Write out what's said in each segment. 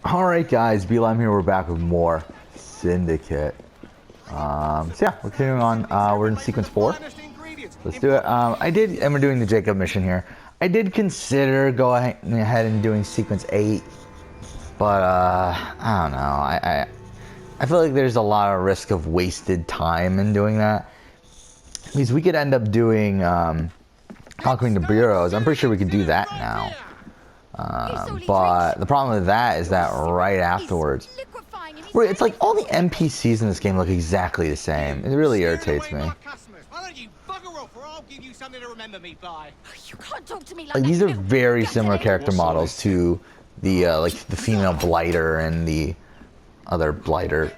Alright guys, Beeline here, we're back with more Syndicate. So yeah, we're continuing on, we're in sequence 4. Let's do it. And we're doing the Jacob mission here. I did consider going ahead and doing sequence 8, but I don't know, I feel like there's a lot of risk of wasted time in doing that. Because we could end up doing, conquering the bureaus. I'm pretty sure we could do that now. But the problem with that is that right afterwards, it's like all the NPCs in this game look exactly the same. It really irritates me. Like, these are very similar character models to the like the female blighter and the other blighter.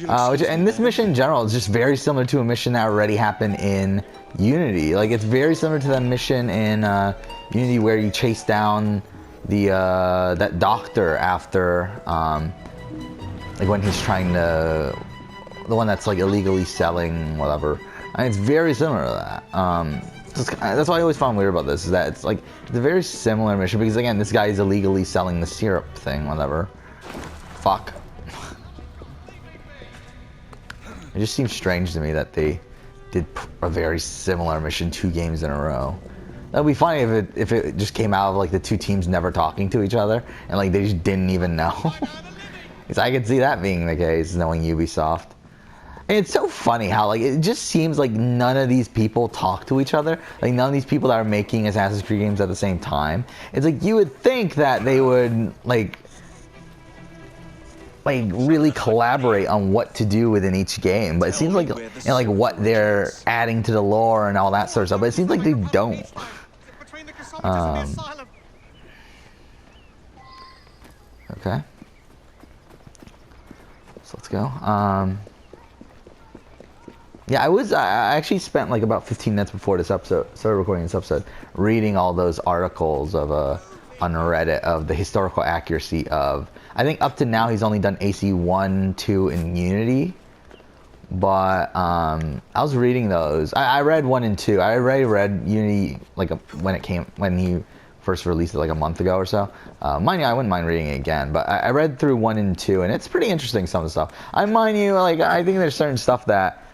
And this mission in general is just very similar to a mission that already happened in Unity. Like, it's very similar to that mission in Unity where you chase down the that doctor after like when he's trying to, the one that's like illegally selling whatever. I mean, it's very similar to that. That's why I always found weird about this, is that it's like it's a very similar mission because again, this guy is illegally selling the syrup thing, whatever. Fuck. It just seems strange to me that they did a very similar mission 2 games in a row. That'd be funny if it just came out of like the 2 teams never talking to each other and like they just didn't even know. Because I could see that being the case, knowing Ubisoft. And it's so funny how like it just seems like none of these people talk to each other. Like none of these people that are making Assassin's Creed games at the same time. It's like you would think that they would like really collaborate on what to do within each game, but it seems like, you know, like what they're adding to the lore and all that sort of stuff, but it seems like they don't. Okay, so let's go. Yeah, I actually spent like about 15 minutes before this episode started recording this episode reading all those articles of on Reddit of the historical accuracy of, I think up to now he's only done AC 1, 2, and Unity. But I was reading those. I read 1 and 2. I already read Unity like when he first released it like a month ago or so. Mind you, I wouldn't mind reading it again. But I read through 1 and 2, and it's pretty interesting, some of the stuff. Mind you, like I think there's certain stuff that,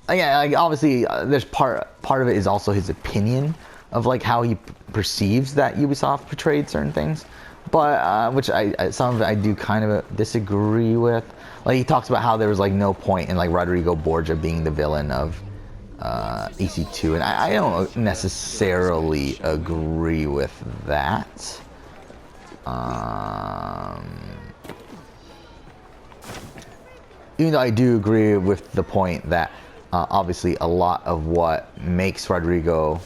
yeah, like obviously there's part of it is also his opinion of like how he perceives that Ubisoft portrayed certain things, but which some of it I do kind of disagree with. Like he talks about how there was like no point in like Rodrigo Borgia being the villain of EC2, and I don't necessarily agree with that. Even though I do agree with the point that obviously a lot of what makes Rodrigo,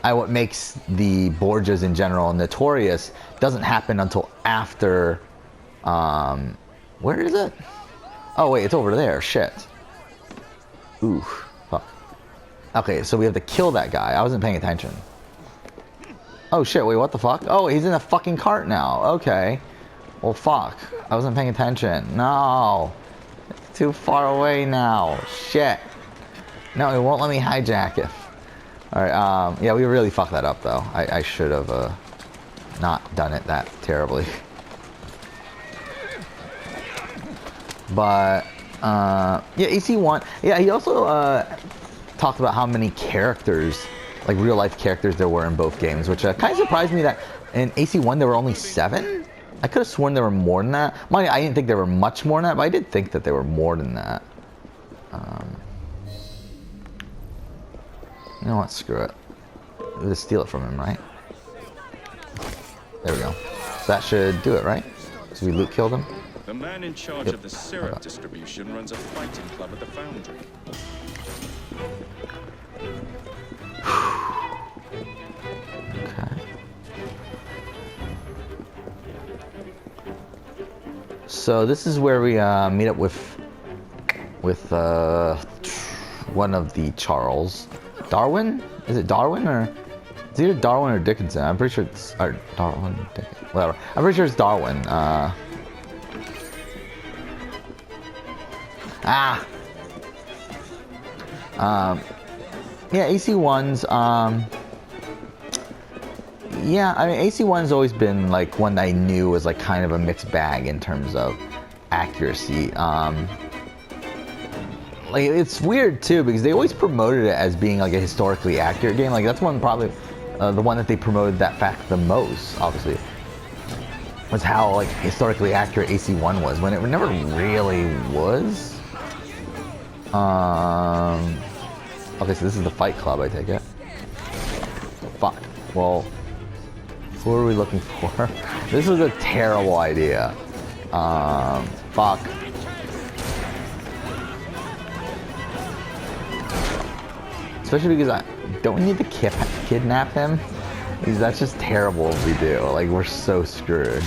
what makes the Borgias in general notorious doesn't happen until after, where is it? Oh wait, it's over there, shit. Ooh, fuck. Okay, so we have to kill that guy. I wasn't paying attention. Oh shit, wait, what the fuck? Oh, he's in a fucking cart now, okay. Well fuck, I wasn't paying attention. No, it's too far away now, shit. No, it won't let me hijack it. Alright, yeah, we really fucked that up, though. I should have, not done it that terribly. But, yeah, AC1, yeah, he also, talked about how many characters, like real-life characters there were in both games, which, kind of surprised me that in AC1 there were only 7? I could have sworn there were more than that. Mind you, I didn't think there were much more than that, but I did think that there were more than that. You know what? Screw it. We'll just steal it from him, right? There we go. So that should do it, right? So we loot killed him. The man in charge of the syrup distribution runs a fighting club at the foundry. Okay. So this is where we meet up with one of the Charles. Darwin? Is it Darwin or? It's either Darwin or Dickinson. I'm pretty sure it's Darwin, Dickinson, whatever. I'm pretty sure it's Darwin. Yeah, AC1's Yeah, I mean, AC1's always been like one that I knew was like kind of a mixed bag in terms of accuracy. Like it's weird too because they always promoted it as being like a historically accurate game. Like that's one probably the one that they promoted that fact the most, obviously, was how like historically accurate AC1 was when it never really was. Okay, so this is the Fight Club, I take it. Fuck. Well, who are we looking for? This was a terrible idea. Fuck. Especially because don't we need to kidnap him? Because that's just terrible if we do. Like, we're so screwed.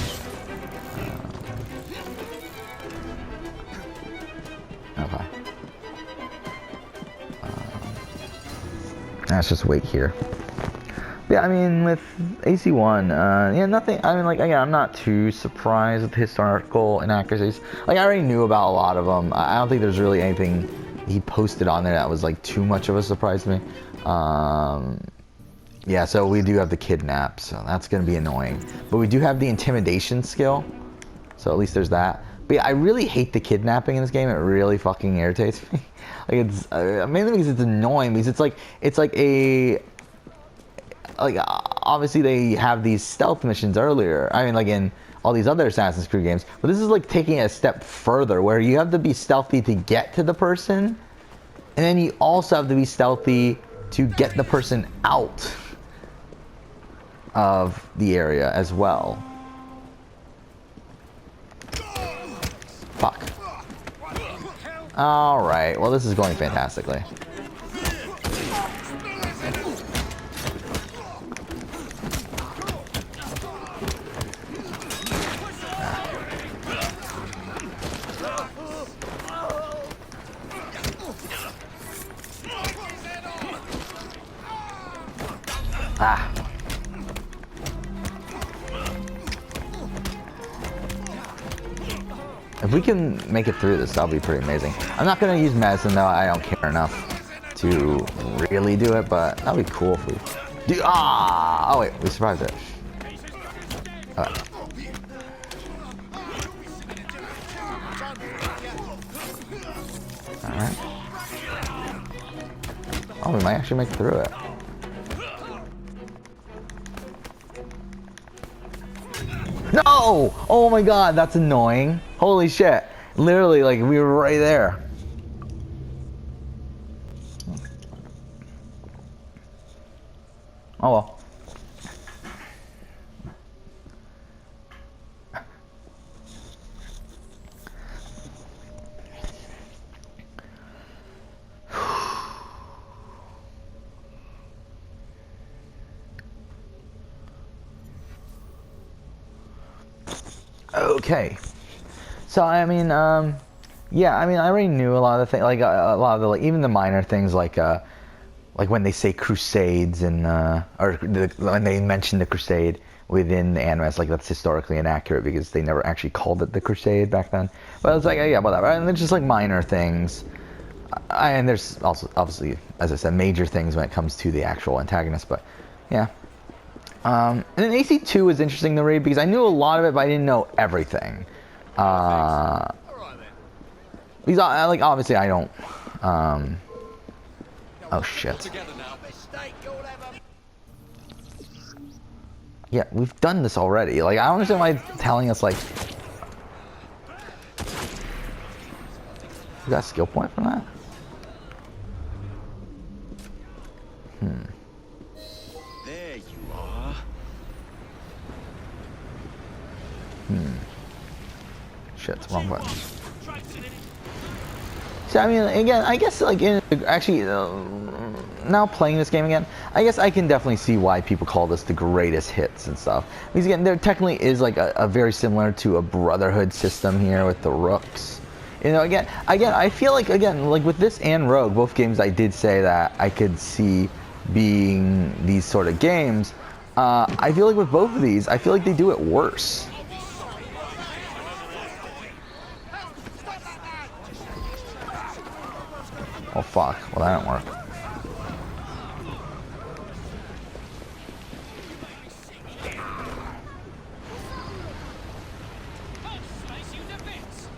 Okay. Let's just wait here. Yeah, I mean, with AC1, yeah, nothing, I mean, like, again, I'm not too surprised with the historical inaccuracies. Like, I already knew about a lot of them. I don't think there's really anything he posted on there that was, like, too much of a surprise to me. Yeah, so we do have the kidnap, so that's going to be annoying. But we do have the intimidation skill, so at least there's that. But yeah, I really hate the kidnapping in this game. It really fucking irritates me. Like, it's, mainly because it's annoying, because it's like a... Like, obviously they have these stealth missions earlier. I mean, like in all these other Assassin's Creed games. But this is like taking it a step further, where you have to be stealthy to get to the person. And then you also have to be stealthy to get the person out of the area as well. Fuck. Alright, well this is going fantastically. Ah. If we can make it through this, that'll be pretty amazing. I'm not going to use medicine, though. I don't care enough to really do it, but that'll be cool if we do. Ah! Oh, wait. We survived it. Alright. Alright. Oh, we might actually make it through it. No! Oh my god, that's annoying. Holy shit. Literally, like, we were right there. Oh well. Okay, so I mean, yeah, I mean, I already knew a lot of the things, like a lot of the, like, even the minor things, like when they say Crusades and when they mention the Crusade within the anime, it's like that's historically inaccurate because they never actually called it the Crusade back then. But it's like, yeah, whatever. And it's just like minor things, and there's also obviously, as I said, major things when it comes to the actual antagonist. But yeah. And then AC2 was interesting to read because I knew a lot of it, but I didn't know everything. Because like obviously I don't. Oh shit. Yeah, we've done this already. Like, I don't understand why it's telling us like. We got a skill point from that? Shit, it's wrong button. So I mean, again, I guess like actually now playing this game again, I guess I can definitely see why people call this the greatest hits and stuff. Because again, there technically is like a very similar to a Brotherhood system here with the rooks. You know, again, I feel like like with this and Rogue, both games I did say that I could see being these sort of games. I feel like with both of these, I feel like they do it worse. Oh fuck, well that didn't work.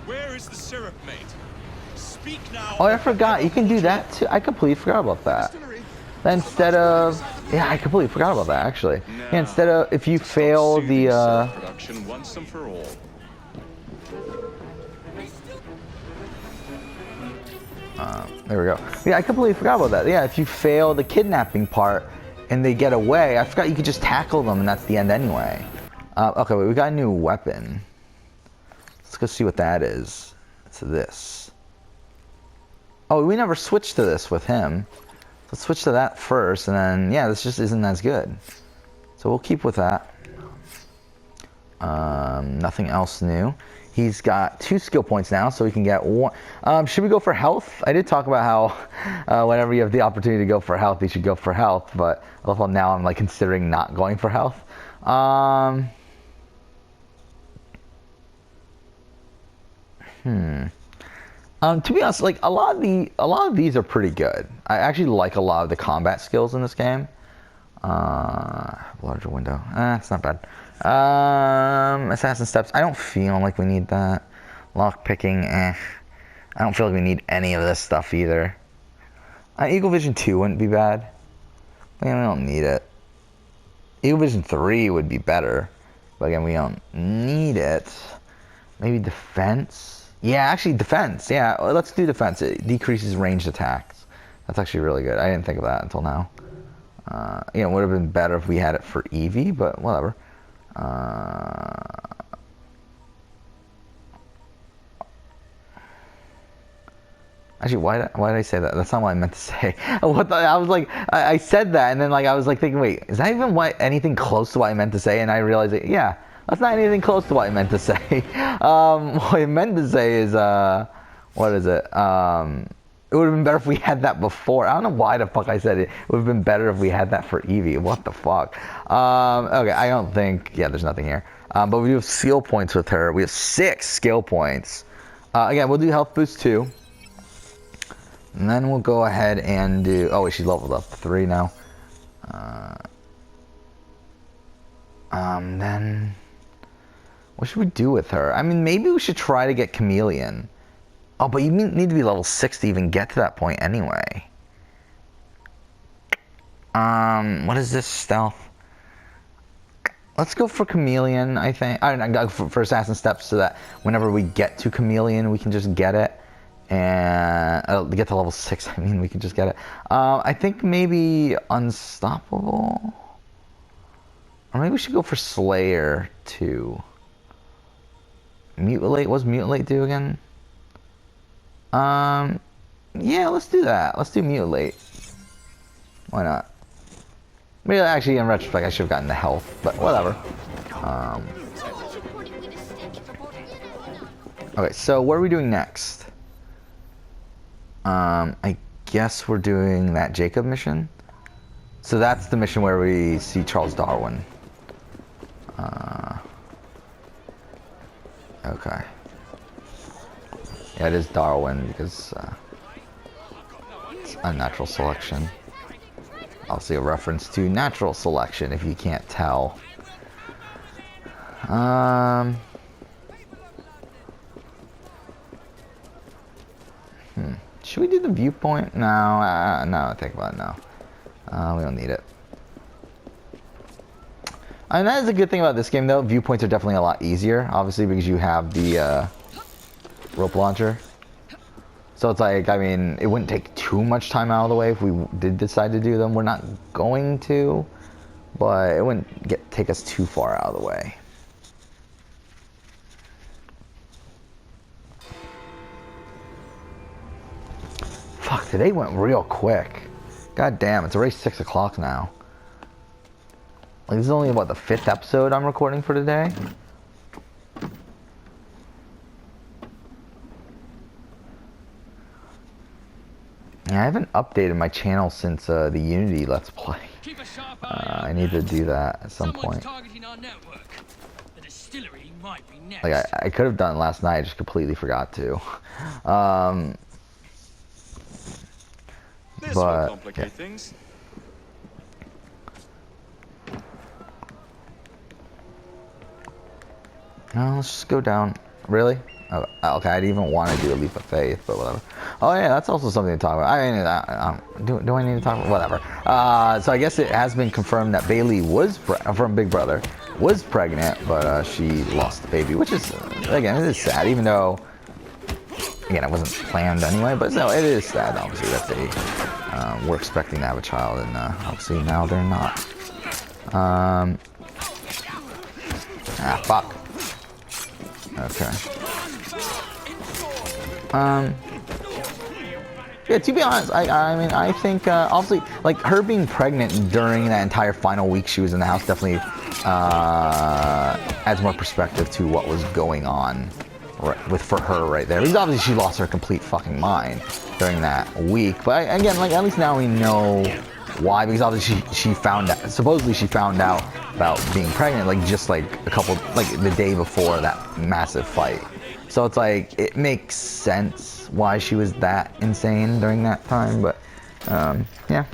Where is the syrup made? Speak now. Oh, I forgot. You can do that too. I completely forgot about that. Instead of, yeah, I completely forgot about that actually. Yeah, instead of if you fail the production once and for all. there we go. Yeah, I completely forgot about that. Yeah, if you fail the kidnapping part and they get away, I forgot you could just tackle them and that's the end anyway. Okay, wait, we got a new weapon. Let's go see what that is. It's this. Oh, we never switched to this with him. Let's switch to that first, and then, yeah, this just isn't as good. So we'll keep with that. Nothing else new. He's got 2 skill points now, so we can get 1. Should we go for health? I did talk about how whenever you have the opportunity to go for health, you should go for health, but I love how now I'm like considering not going for health. To be honest, like a lot of these are pretty good. I actually like a lot of the combat skills in this game. Larger window. It's not bad. Assassin steps. I don't feel like we need that. Lock picking. I don't feel like we need any of this stuff either. Eagle Vision 2 wouldn't be bad. Man, we don't need it. Eagle Vision 3 would be better, but again, we don't need it. Maybe defense. Yeah, actually defense. Yeah, let's do defense. It decreases ranged attacks. That's actually really good. I didn't think of that until now. You know, it would have been better if we had it for Eevee, but whatever. Actually, why did I say that? That's not what I meant to say. I was like, I said that, and then like I was like thinking, wait, is that even anything close to what I meant to say? And I realized that, yeah. That's not anything close to what I meant to say. What I meant to say is, what is it? It would have been better if we had that before. I don't know why the fuck I said it. It would have been better if we had that for Eevee. What the fuck? Okay, I don't think, yeah, there's nothing here. But we do have skill points with her. We have 6 skill points. Again, we'll do health boost 2. And then we'll go ahead and do, oh wait, she's leveled up 3 now. Then... what should we do with her? I mean, maybe we should try to get Chameleon. Oh, but you need to be level 6 to even get to that point anyway. What is this stealth? Let's go for Chameleon, I think. I don't know, for Assassin Steps so that whenever we get to Chameleon, we can just get it. And get to level 6, I mean, we can just get it. I think maybe Unstoppable. Or maybe we should go for Slayer, too. Mutilate, what's Mutilate do again? Yeah, let's do that. Let's do Mutilate. Why not? Maybe actually, in retrospect, I should have gotten the health, but whatever. Okay, so what are we doing next? I guess we're doing that Jacob mission. So that's the mission where we see Charles Darwin. Okay. Yeah, it is Darwin because it's unnatural selection. Obviously a reference to natural selection if you can't tell. Should we do the viewpoint? No, no, think about it, no. We don't need it. And that is a good thing about this game, though. Viewpoints are definitely a lot easier, obviously, because you have the rope launcher. So it's like, I mean, it wouldn't take too much time out of the way if we did decide to do them. We're not going to, but it wouldn't take us too far out of the way. Fuck, today went real quick. God damn, it's already 6 o'clock now. Like, this is only, what, the 5th episode I'm recording for today? Yeah, I haven't updated my channel since the Unity Let's Play. I need to do that at some point. Like, I could have done it last night, I just completely forgot to. This will complicate things. No, let's just go down. Really? Oh, okay, I didn't even want to do a leap of faith, but whatever. Oh yeah, that's also something to talk about. I mean, do I need to talk about whatever? So I guess it has been confirmed that Bailey was from Big Brother was pregnant, but she lost the baby, which is again it is sad. Even though again it wasn't planned anyway, but no, it is sad obviously that they were expecting to have a child, and obviously now they're not. Fuck. Okay. Yeah, to be honest, I mean, I think, obviously, like, her being pregnant during that entire final week she was in the house definitely, adds more perspective to what was going on for her right there. Because obviously she lost her complete fucking mind during that week. But again, like, at least now we know why, because obviously she found out, supposedly she found out about being pregnant, like, just like a couple, like, the day before that massive fight. So it's like, it makes sense why she was that insane during that time, but, yeah.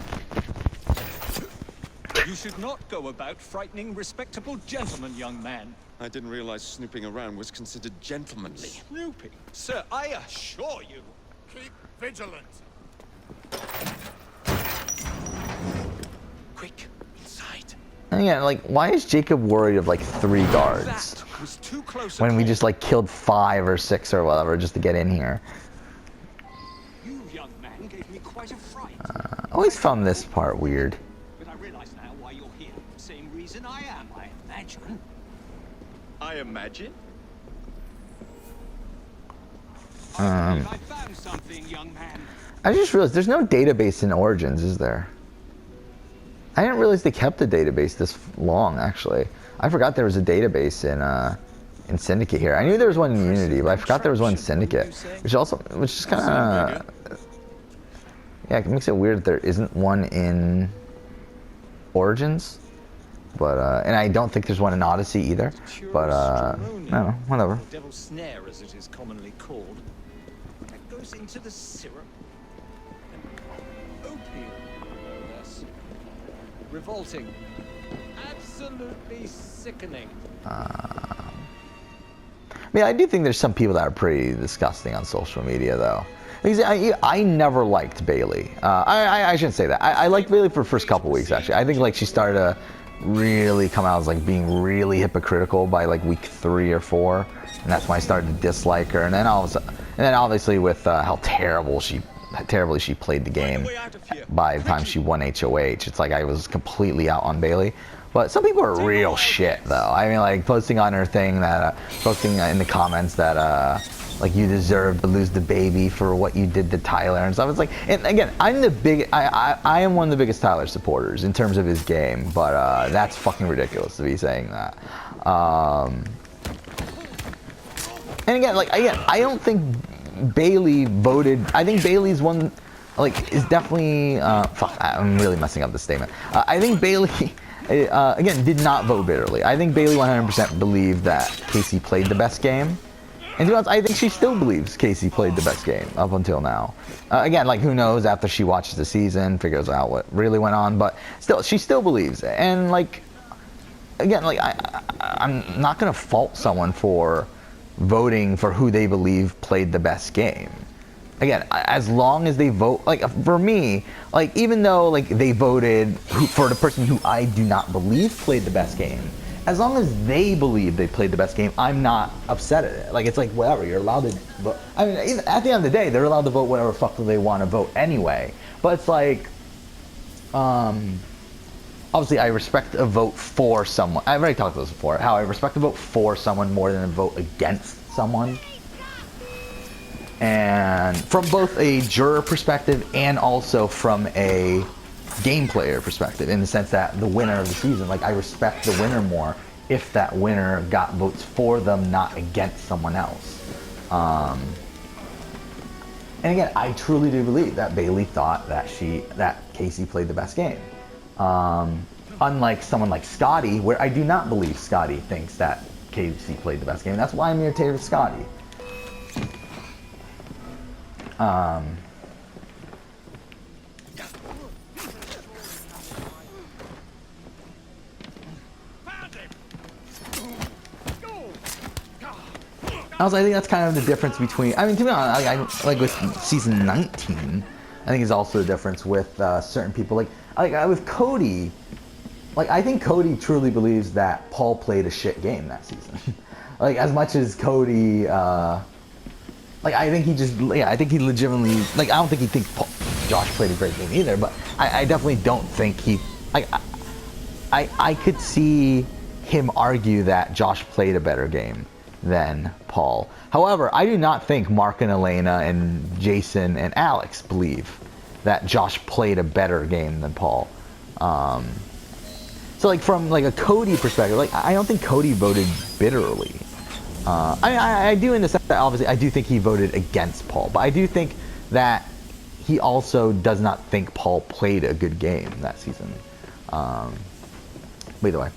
You should not go about frightening respectable gentlemen, young man. I didn't realize snooping around was considered gentlemanly. Snooping? Sir, I assure you. Keep vigilant. Quick, inside. And again, like, why is Jacob worried of, like, 3 guards? That was too close. When we just, like, killed 5 or 6 or whatever just to get in here. You, young man, gave me quite a fright. I always found this part weird. But I realize now why you're here. Same reason I am, I imagine. I imagine? I found something, young man. I just realized there's no database in Origins, is there? I didn't realize they kept the database this long, actually. I forgot there was a database in Syndicate here. I knew there was one in Unity, but I forgot there was one in Syndicate. Which is kind of... Yeah, it makes it weird that there isn't one in Origins. But, and I don't think there's one in Odyssey either. But, I don't know, whatever. Devil's snare, as it is commonly called. That goes into the syrup. And opium, no less. Revolting. Absolutely sickening. I mean, I do think there's some people that are pretty disgusting on social media, though. Because I never liked Bailey. I shouldn't say that. I liked Bailey for the first couple weeks, actually. I think, like, she started to really come out as, like, being really hypocritical by, like, week 3 or 4. And that's when I started to dislike her. And then obviously with how terribly she played the game by the time she won HOH. It's like I was completely out on Bailey. But some people are real shit, though. I mean, like, posting on her thing that, posting in the comments that, like, you deserve to lose the baby for what you did to Tyler and stuff. It's like, and again, I am one of the biggest Tyler supporters in terms of his game, but that's fucking ridiculous to be saying that. And again, like, I don't think Bailey voted. I think Bailey's one, like, is definitely. Fuck, I'm really messing up this statement. I think Bailey. Again, did not vote bitterly. I think Bailey 100% believed that Casey played the best game. And to be honest, I think she still believes Casey played the best game up until now. Again, like, who knows after she watches the season, figures out what really went on, but still, she still believes it. And, like, again, like, I'm not going to fault someone for voting for who they believe played the best game. Again, as long as they vote, like, for me, like, even though, like, they voted for the person who I do not believe played the best game, as long as they believe they played the best game, I'm not upset at it. Like, it's like, whatever, you're allowed to vote. I mean, at the end of the day, they're allowed to vote whatever fuck they want to vote anyway. But it's like, obviously, I respect a vote for someone. I've already talked about this before, how I respect a vote for someone more than a vote against someone. And from both a juror perspective and also from a game player perspective, in the sense that the winner of the season, like, I respect the winner more if that winner got votes for them, not against someone else. And again, I truly do believe that Bailey thought that Casey played the best game. Unlike someone like Scotty, where I do not believe Scotty thinks that Casey played the best game. That's why I'm irritated with Scotty. Also, I think that's kind of the difference between. I mean, to be honest, like with season 19, I think is also the difference with certain people. Like with Cody, like I think Cody truly believes that Paul played a shit game that season. Like as much as Cody, like I think he just, yeah, I think he legitimately, like I don't think he thinks Josh played a great game either, but I definitely don't think he, like I could see him argue that Josh played a better game than Paul. However, I do not think Mark and Elena and Jason and Alex believe that Josh played a better game than Paul. So like from like a Cody perspective, like I don't think Cody voted bitterly. I do in the sense that obviously I do think he voted against Paul, but I do think that he also does not think Paul played a good game that season. But either way.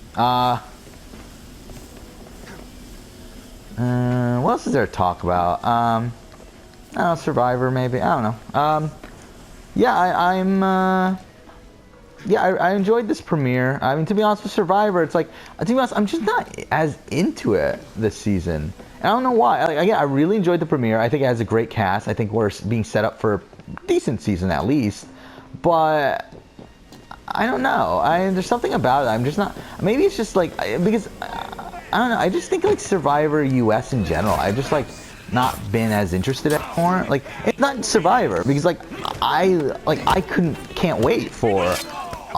What else is there to talk about? I don't know, Survivor maybe. I don't know. Yeah, I enjoyed this premiere. I mean, to be honest with Survivor, it's like, to be honest, I'm just not as into it this season. And I don't know why. Like, again, I really enjoyed the premiere. I think it has a great cast. I think we're being set up for a decent season at least. But I don't know. There's something about it. I'm just not. Maybe it's just like because I don't know. I just think like Survivor US in general. I've just like not been as interested anymore. Like it's not Survivor because like I can't wait for.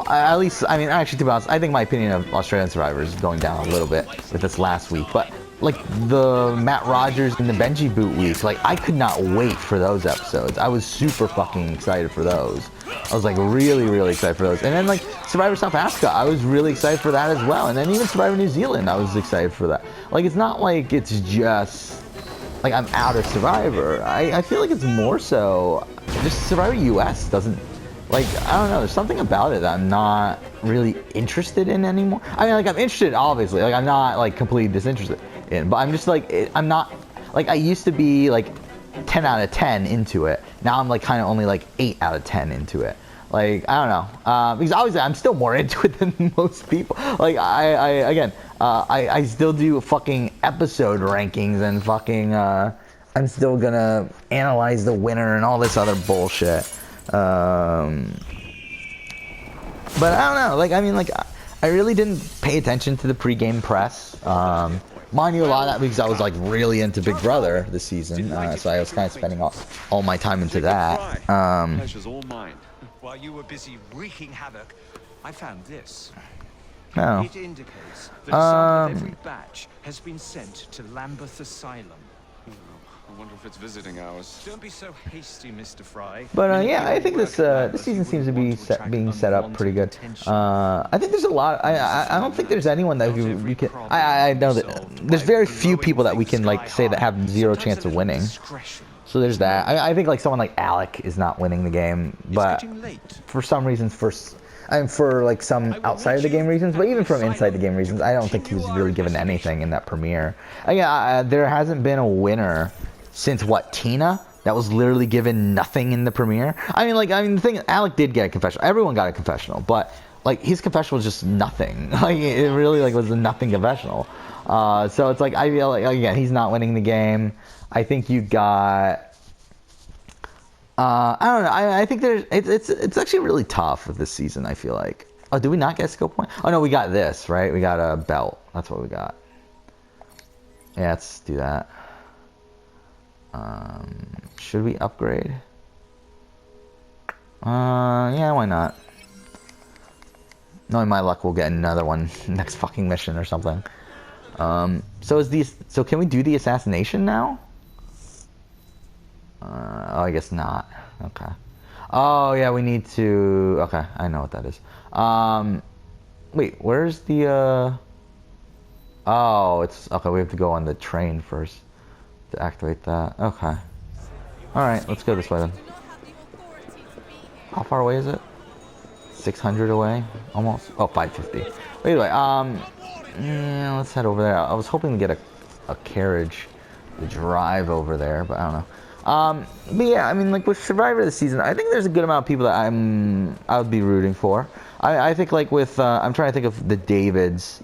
At least, I mean, actually, to be honest, I think my opinion of Australian Survivor is going down a little bit with this last week. But, like, the Matt Rogers and the Benji Boot week, like, I could not wait for those episodes. I was super fucking excited for those. I was, like, really, really excited for those. And then, like, Survivor South Africa, I was really excited for that as well. And then even Survivor New Zealand, I was excited for that. Like, it's not like it's just, like, I'm out of Survivor. I feel like it's more so, just Survivor US doesn't, like, I don't know, there's something about it that I'm not really interested in anymore. I mean, like, I'm interested, obviously. Like, I'm not, like, completely disinterested in, but I'm just, like, I'm not, like, I used to be, like, 10 out of 10 into it. Now I'm, like, kind of only, like, 8 out of 10 into it. Like, I don't know. Because obviously I'm still more into it than most people. Like, I still do fucking episode rankings and fucking, I'm still gonna analyze the winner and all this other bullshit. But I don't know, like, I mean, like, I really didn't pay attention to the pre-game press. Mind you, a lot of that because I was, like, really into Big Brother this season, so I was kind of spending all my time into that. Pleasure's all mine. While you were busy wreaking havoc, I found this. Oh. It indicates that a sample of every batch has been sent to Lambeth Asylum. I wonder if it's visiting hours. Don't be so hasty, Mr. Fry. But yeah, I think this season seems to be being set up pretty good. I think there's a lot. I don't think there's anyone that we can. I know that there's very few people that we can like say that have zero chance of winning. So there's that. I think like someone like Alec is not winning the game, but for some reasons, for like some outside of the game reasons, but even from inside the game reasons, I don't think he was really given anything in that premiere. There hasn't been a winner since what, Tina? That was literally given nothing in the premiere. The thing, Alec did get a confessional. Everyone got a confessional, but like his confessional was just nothing. Like it really like was a nothing confessional. So it's like I feel like again he's not winning the game. I think you got. I don't know. I think it's actually really tough with this season. I feel like. Oh, did we not get a skill point? Oh no, we got this right. We got a belt. That's what we got. Yeah, let's do that. Should we upgrade? Yeah, why not? Knowing my luck, we'll get another one next fucking mission or something. So can we do the assassination now? Oh, I guess not. Okay. Oh yeah, we need to. Okay, I know what that is. Wait, where's the? Oh, it's okay. We have to go on the train first to activate that. Okay. All right, let's go this way then. How far away is it? 600 away, almost. Oh, 550. But anyway, yeah, let's head over there. I was hoping to get a carriage to drive over there, but I don't know. But yeah, I mean, like with Survivor this season, I think there's a good amount of people that I would be rooting for. I think like with I'm trying to think of the Davids.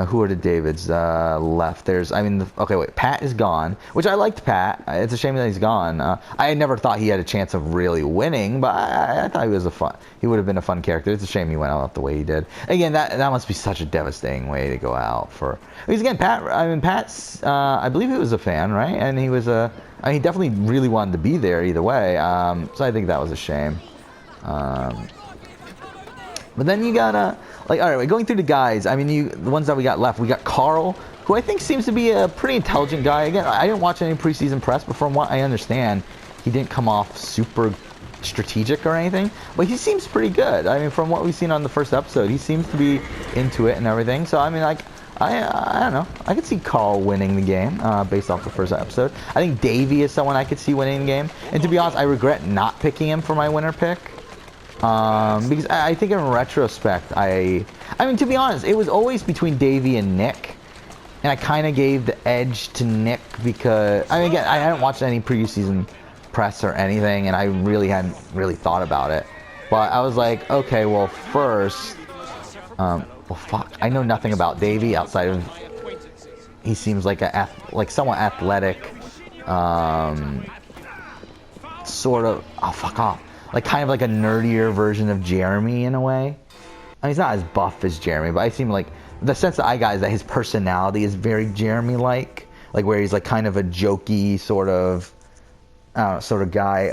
Who are the Davids left? There's, I mean, okay, wait, Pat is gone, which I liked Pat. It's a shame that he's gone. I never thought he had a chance of really winning, but I thought he would have been a fun character. It's a shame he went out the way he did. Again, that must be such a devastating way to go out for. Because again, Pat's, I believe he was a fan, right? And he was he definitely really wanted to be there either way. So I think that was a shame. But then you got like, all right, going through the guys. I mean, the ones that we got left. We got Carl, who I think seems to be a pretty intelligent guy. Again, I didn't watch any preseason press, but from what I understand, he didn't come off super strategic or anything. But he seems pretty good. I mean, from what we've seen on the first episode, he seems to be into it and everything. So I mean, like, I don't know. I could see Carl winning the game based off the first episode. I think Davey is someone I could see winning the game. And to be honest, I regret not picking him for my winner pick. Because I think in retrospect, I mean, to be honest, it was always between Davey and Nick, and I kind of gave the edge to Nick because, I mean, again, I hadn't watched any previous season press or anything, and I really hadn't really thought about it, but I was like, okay, well, first, well, fuck, I know nothing about Davey outside of, he seems like somewhat athletic, sort of, oh, fuck off. Like, kind of like a nerdier version of Jeremy in a way. I mean, he's not as buff as Jeremy, but I seem like, the sense that I got is that his personality is very Jeremy-like. Like, where he's like kind of a jokey sort of, I don't know, sort of guy.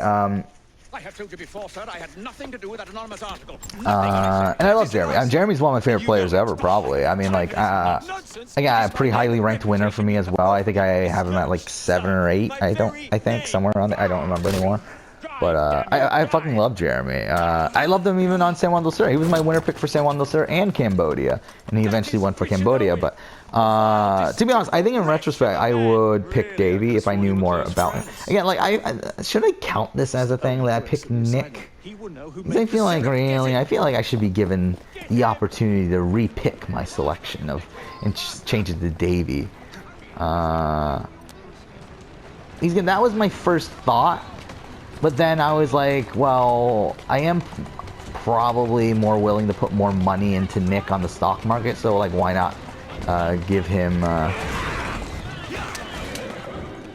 I have told you before, sir, I had nothing to do with that anonymous article. And I love Jeremy. Jeremy's one of my favorite players ever, probably. I mean, like, again, a pretty highly ranked winner for me as well. I think I have him at like 7 or 8. I think somewhere around there. I don't remember anymore. But I fucking love Jeremy. I loved him even on San Juan del Sur. He was my winner pick for San Juan del Sur and Cambodia, and he eventually won for Cambodia. But to be honest, I think in retrospect, I would pick Davey if I knew more about him. Again, like, should I count this as a thing that I picked Nick? Because I feel like I should be given the opportunity to re-pick my selection and change it to Davey. That was my first thought. But then I was like, well, I am probably more willing to put more money into Nick on the stock market, so like, why not give him,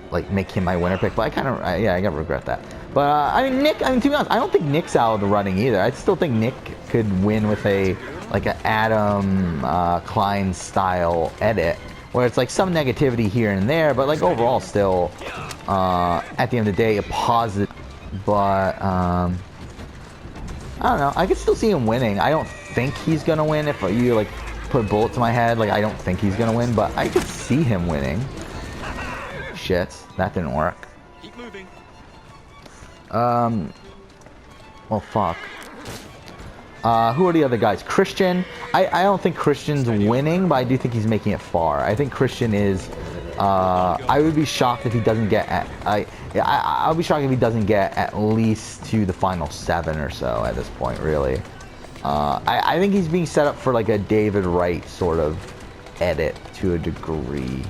like, make him my winner pick? But I kind of, yeah, I gotta regret that. But I mean, to be honest, I don't think Nick's out of the running either. I still think Nick could win with an Adam Klein style edit, where it's like some negativity here and there, but like overall still, at the end of the day, a positive. But I don't know. I could still see him winning. I don't think he's gonna win. If you like put a bullet to my head, like, I don't think he's gonna win, but I could see him winning. Shit, that didn't work. Keep moving. Well, fuck. Who are the other guys? Christian. I don't think Christian's winning, but I do think he's making it far. I think Christian is. I would be shocked if he doesn't get I'll be shocked if he doesn't get at least to the final 7 or so at this point, really. I think he's being set up for like a David Wright sort of edit to a degree.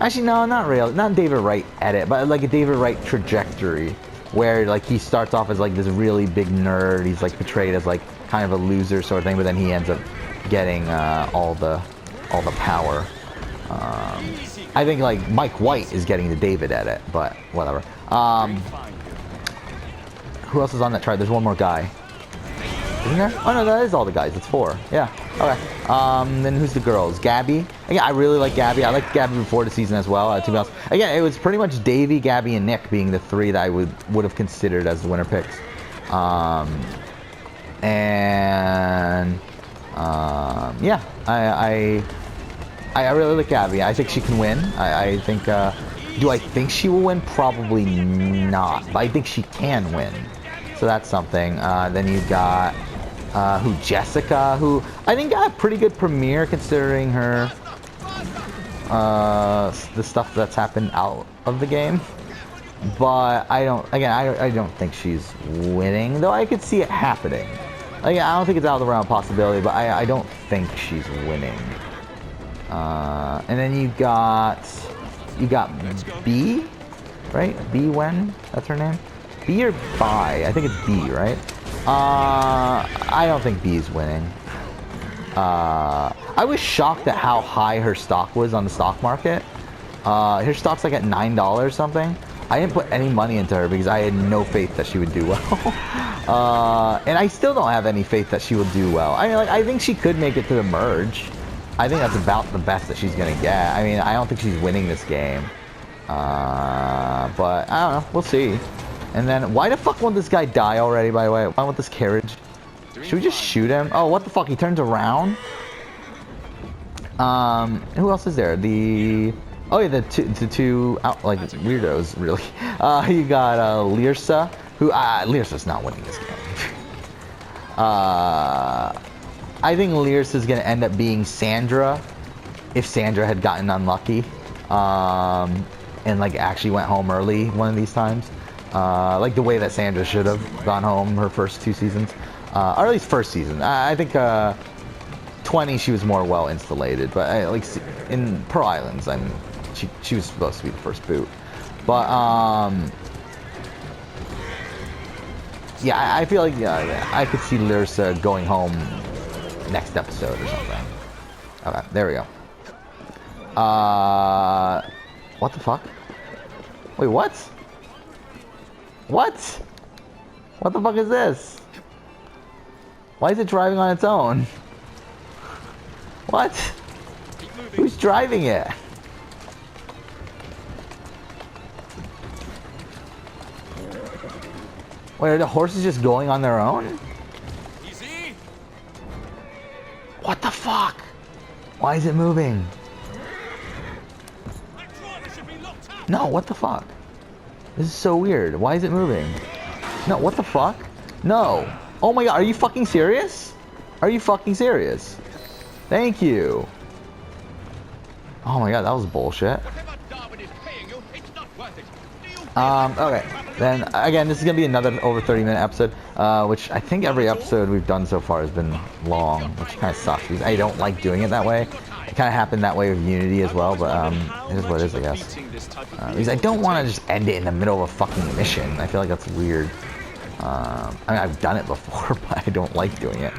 Actually, no, not really. Not David Wright edit, but like a David Wright trajectory, where like he starts off as like this really big nerd. He's like portrayed as like kind of a loser sort of thing, but then he ends up getting all the power. I think like Mike White is getting the David edit, but whatever. Who else is on that chart? There's one more guy. Isn't there? Oh no, that is all the guys. It's 4. Yeah. Okay. Then who's the girls? Gabby. Again, I really like Gabby. I liked Gabby before the season as well. To be honest, again, it was pretty much Davey, Gabby, and Nick being the 3 that I would have considered as the winner picks. Yeah, I really like Gabby. I think she can win. I think, do I think she will win? Probably not, but I think she can win. So that's something. Then you've got, Jessica, who I think got a pretty good premiere considering her, the stuff that's happened out of the game. But I don't think she's winning, though I could see it happening. Like, I don't think it's out of the realm of possibility, but I don't think she's winning. And then you got B, right? B Wen, that's her name. B or Bai? I think it's B, right? I don't think B's winning. I was shocked at how high her stock was on the stock market. Her stock's like at $9 something. I didn't put any money into her because I had no faith that she would do well. And I still don't have any faith that she will do well. I mean, like, I think she could make it to the merge. I think that's about the best that she's gonna get. I mean, I don't think she's winning this game. But I don't know. We'll see. And then, why the fuck won't this guy die already, by the way? Why won't this carriage? Should we just shoot him? Oh, what the fuck? He turns around? Who else is there? Oh yeah, the two like weirdos, really. You got Lyrsa, who Lyrsa's not winning this game. I think Lyrsa's gonna end up being Sandra, if Sandra had gotten unlucky, and like actually went home early one of these times, like the way that Sandra should have gone home her first 2 seasons, or at least first season. I think 20 she was more well installated, but like in Pearl Islands, she was supposed to be the first boot. But yeah, I feel like I could see Lyrsa going home next episode or something. Okay, there we go. What the fuck? Wait, what? What? What the fuck is this? Why is it driving on its own? What? Who's driving it? Wait, are the horses just going on their own? Easy. What the fuck? Why is it moving? No, what the fuck? This is so weird. Why is it moving? No, what the fuck? No. Oh my god, are you fucking serious? Are you fucking serious? Thank you. Oh my god, that was bullshit. Okay. Then again, this is gonna be another over 30-minute episode, which I think every episode we've done so far has been long, which kind of sucks because I don't like doing it that way. It kind of happened that way with Unity as well, but it is what it is, I guess. Because I don't want to just end it in the middle of a fucking mission. I feel like that's weird. I mean, I've done it before, but I don't like doing it.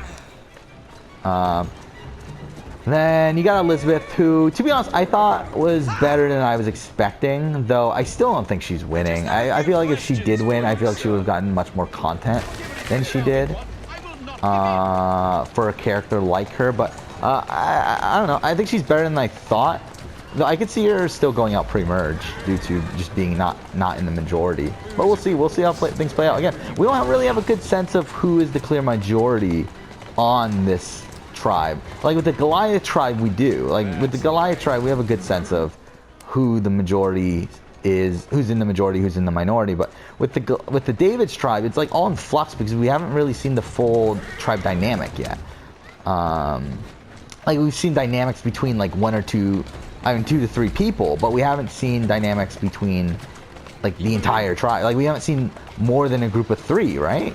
Then you got Elizabeth, who, to be honest, I thought was better than I was expecting, though I still don't think she's winning. I feel like if she did win, I feel like she would have gotten much more content than she did for a character like her, but I don't know. I think she's better than I thought, though I could see her still going out pre-merge due to just being not in the majority. But we'll see. We'll see how things play out. Again, we don't really have a good sense of who is the clear majority on this tribe. Like with the Goliath tribe, we do. Like with the Goliath tribe, we have a good sense of who the majority is, who's in the majority, who's in the minority. But with the David's tribe, it's like all in flux because we haven't really seen the full tribe dynamic yet. Like we've seen dynamics between like 1 or 2, I mean 2 to 3 people, but we haven't seen dynamics between like the entire tribe. Like we haven't seen more than a group of 3, right?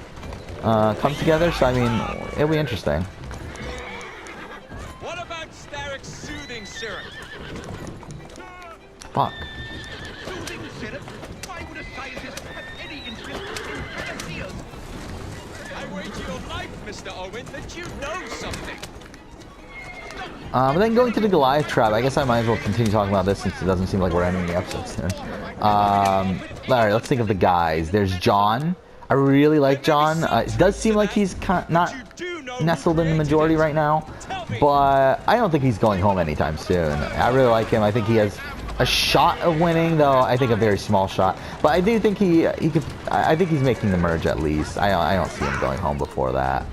Come together. So I mean, it'll be interesting. Soothing syrup. Fuck. Soothing syrup? Why would a scientist have any interest in panaceas? I wager your life, Mr. Owen, that you know something. But then going to the Goliath tribe, I guess I might as well continue talking about this since it doesn't seem like we're ending the episode soon. Alright, let's think of the guys. There's John. I really like John. It does seem like he's not nestled in the majority right now, but I don't think he's going home anytime soon. I really like him. I think he has a shot of winning, though I think a very small shot. But I do think he could. I think he's making the merge at least. I don't see him going home before that.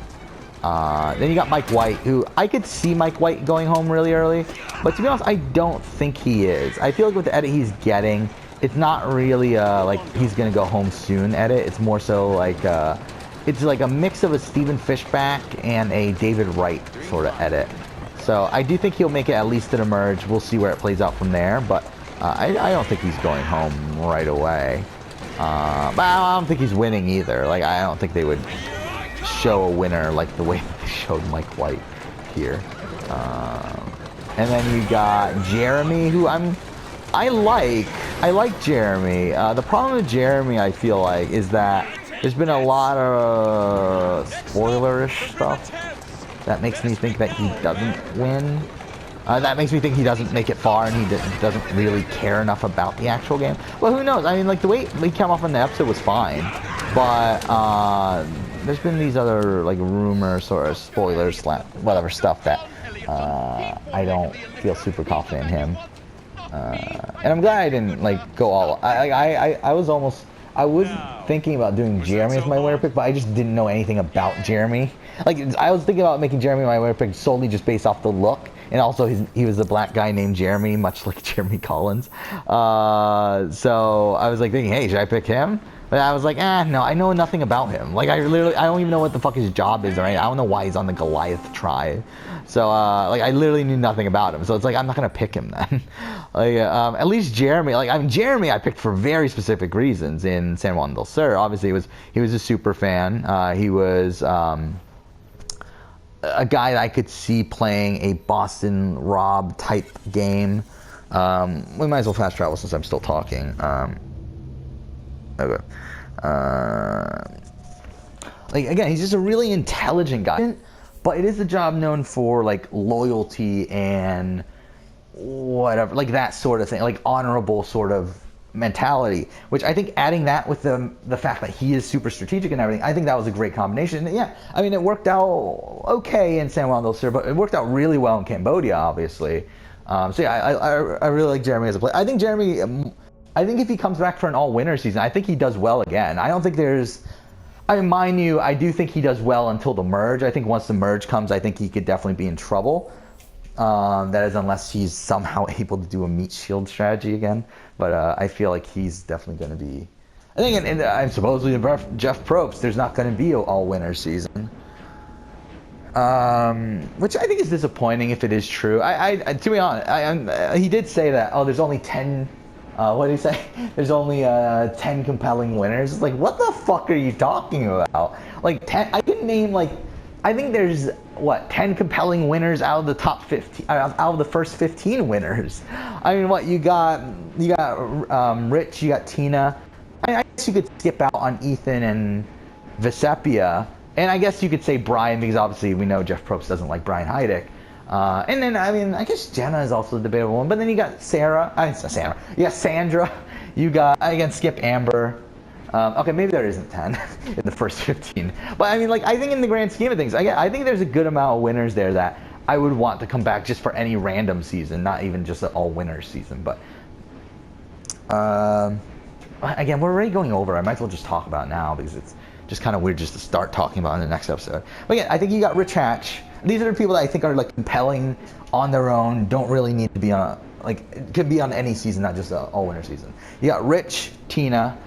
Then you got Mike White, who I could see Mike White going home really early, but to be honest, I don't think he is. I feel like with the edit he's getting, it's not really like he's gonna go home soon edit. It's more so like it's like a mix of a Stephen Fishback and a David Wright sort of edit. So I do think he'll make it at least to the merge. We'll see where it plays out from there, but I don't think he's going home right away. But I don't think he's winning either. Like I don't think they would show a winner like the way they showed Mike White here. And then you got Jeremy, who I like Jeremy. The problem with Jeremy, I feel like, is that there's been a lot of spoilerish stuff that makes me think that he doesn't win. That makes me think he doesn't make it far and he doesn't really care enough about the actual game. Well, who knows? I mean, like, the way he came off on the episode was fine. But there's been these other, like, rumors or spoilers, whatever stuff that I don't feel super confident in him. And I'm glad I didn't, like, go all... I was thinking about doing Jeremy as my winner pick, but I just didn't know anything about Jeremy. Like, I was thinking about making Jeremy my winner pick solely just based off the look. And also, he was a black guy named Jeremy, much like Jeremy Collins. So I was like thinking, hey, should I pick him? But I was like, no, I know nothing about him. Like, I don't even know what the fuck his job is, right? I don't know why he's on the Goliath tribe. So, like, I literally knew nothing about him. So it's like, I'm not gonna pick him then. Like, at least Jeremy, like, I mean, Jeremy I picked for very specific reasons in San Juan del Sur. Obviously, he was a super fan. He was, a guy that I could see playing a Boston Rob type game. We might as well fast travel since I'm still talking. Okay. Like, again, he's just a really intelligent guy. But it is a job known for, like, loyalty and whatever, like that sort of thing, like honorable sort of mentality, which I think adding that with the fact that he is super strategic and everything, I think that was a great combination. And yeah, I mean, it worked out okay in San Juan del Sur, but it worked out really well in Cambodia, obviously. So yeah, I really like Jeremy as a player. I think if he comes back for an all-winner season, I think he does well again. I don't think there's... I mean, mind you, I do think he does well until the merge. I think once the merge comes, I think he could definitely be in trouble. That is, unless he's somehow able to do a meat shield strategy again. But I feel like he's definitely going to be... I think, and supposedly Jeff Probst, there's not going to be an all-winner season. Which I think is disappointing if it is true. To be honest, he did say that, there's only 10... what did he say? There's only 10 compelling winners. It's like, what the fuck are you talking about? Like, 10... I can name, like... I think there's, 10 compelling winners out of the top 15... out of the first 15 winners. I mean, you got Rich, you got Tina. I guess you could skip out on Ethan and Vesepia. And I guess you could say Brian, because obviously we know Jeff Probst doesn't like Brian Heidick. And then, I mean, I guess Jenna is also a debatable one. But then you got Sarah. You got Sandra. You got, again, skip Amber. Okay, maybe there isn't 10 in the first 15. But I mean, like, I think in the grand scheme of things, I think there's a good amount of winners there that I would want to come back just for any random season, not even just an all-winner season. But, again, we're already going over. I might as well just talk about it now because it's just kind of weird just to start talking about in the next episode. But again, I think you got Rich Hatch. These are the people that I think are, like, compelling on their own, don't really need to be on, it could be on any season, not just an all-winner season. You got Rich, Tina.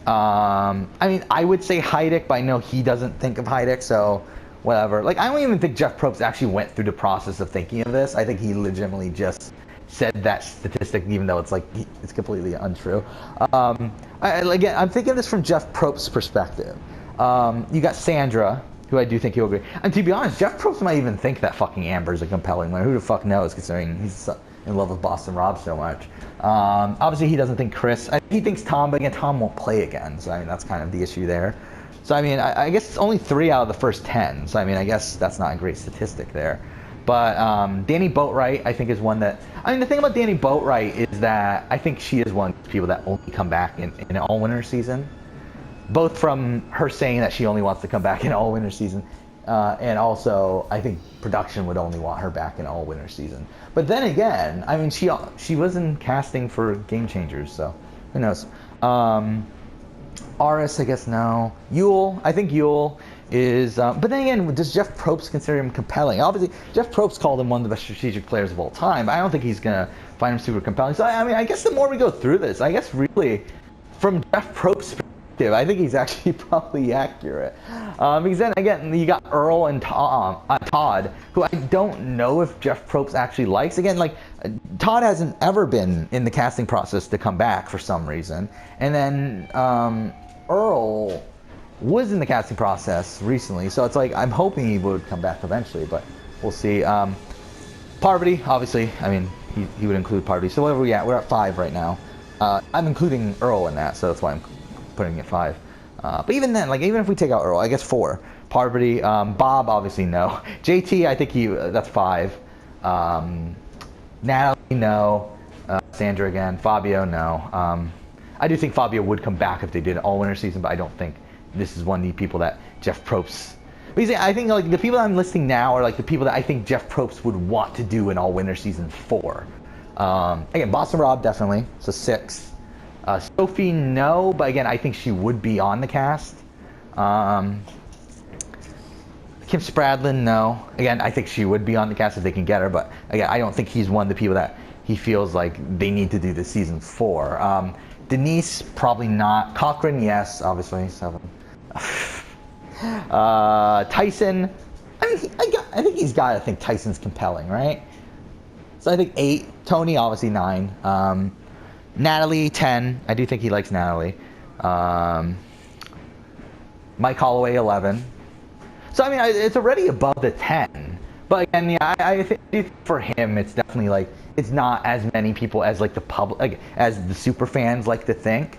I mean, I would say Heidick, but I know he doesn't think of Heidick, so whatever. Like, I don't even think Jeff Probst actually went through the process of thinking of this. I think he legitimately just said that statistic, even though it's, like, it's completely untrue. Again, I'm thinking of this from Jeff Probst's perspective. You got Sandra, who I do think he'll agree. And to be honest, Jeff Probst might even think that fucking Amber's a compelling winner. Who the fuck knows, considering he's in love with Boston Rob so much. Obviously, he doesn't think Chris. He thinks Tom, but again, Tom won't play again. So, I mean, that's kind of the issue there. So, I mean, I guess it's only 3 out of the first 10. So, I mean, I guess that's not a great statistic there. But Danny Boatwright, I think, is one that... I mean, the thing about Danny Boatwright is that I think she is one of the people that only come back in an all-winner season. Both from her saying that she only wants to come back in an all-winner season, and also I think production would only want her back in an all-winner season. But then again, I mean, she was in casting for Game Changers, so who knows? Aris, I guess no. Yule, I think Yule is... but then again, does Jeff Probst consider him compelling? Obviously, Jeff Probst called him one of the best strategic players of all time, but I don't think he's going to find him super compelling. So, I mean, I guess the more we go through this, I guess really, from Jeff Probst's I think he's actually probably accurate. Because then again, you got Earl and Todd, who I don't know if Jeff Probst actually likes. Again, like, Todd hasn't ever been in the casting process to come back for some reason. And then Earl was in the casting process recently, so it's like I'm hoping he would come back eventually, but we'll see. Parvati, obviously, I mean, he would include Parvati. So where are we at? We're at 5 right now. I'm including Earl in that, so that's why I'm putting it 5. But even then, like, even if we take out Earl, I guess 4. Parvati. Bob, obviously, no. JT, I think that's 5. Natalie, no. Sandra again. Fabio, no. I do think Fabio would come back if they did an all-winner season, but I don't think this is one of the people that Jeff Probst... Basically, I think like the people that I'm listing now are like the people that I think Jeff Probst would want to do an all-winner season for. Again, Boston Rob, definitely. So 6. Sophie, no, but again, I think she would be on the cast. Kim Spradlin, no. Again, I think she would be on the cast if they can get her, but again, I don't think he's one of the people that he feels like they need to do this season for. Denise, probably not. Cochran, yes, obviously, 7. Tyson, I mean, I think he's got to think Tyson's compelling, right? So I think 8. Tony, obviously 9. Natalie, 10. I do think he likes Natalie. Mike Holloway, 11. So I mean, it's already above the 10. But again, yeah, I think for him, it's definitely like it's not as many people as like the public, like, as the super fans like to think.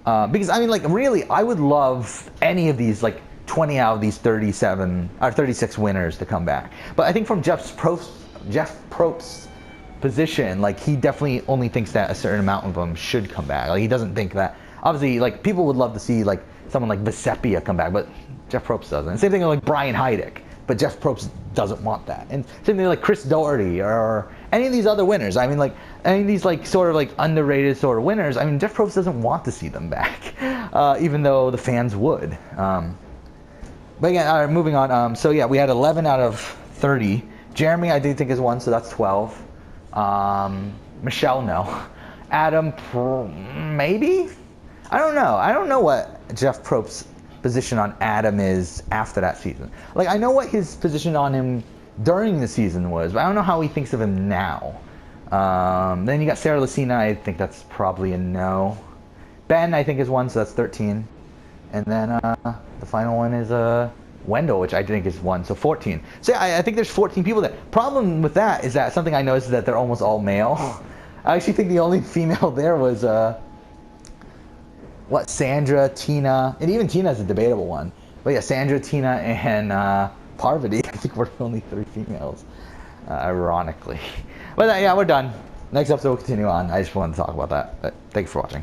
Because I mean, like really, I would love any of these like 20 out of these 37 or 36 winners to come back. But I think from Jeff Probst's position, like he definitely only thinks that a certain amount of them should come back. Like he doesn't think that. Obviously, like people would love to see like someone like Vesepia come back, but Jeff Probst doesn't. And same thing with like Brian Heidick, but Jeff Probst doesn't want that. And same thing like Chris Doherty or any of these other winners. I mean, like any of these like sort of like underrated sort of winners. I mean, Jeff Probst doesn't want to see them back, even though the fans would. But again, all right, moving on. So yeah, we had 11 out of 30. Jeremy, I do think is 1, so that's 12. Michelle, no. Adam, maybe? I don't know. I don't know what Jeff Probst's position on Adam is after that season. Like, I know what his position on him during the season was, but I don't know how he thinks of him now. Then you got Sarah Lucina. I think that's probably a no. Ben, I think, is 1, so that's 13. And then the final one is Wendell, which I think is 1, so 14. So yeah, I think there's 14 people there. Problem with that is that something I noticed is that they're almost all male. I actually think the only female there was Sandra, Tina, and even Tina's a debatable one. But yeah, Sandra, Tina, and Parvati. I think we're the only 3 females, ironically. But yeah, we're done. Next episode we'll continue on. I just wanted to talk about that. But thanks for watching.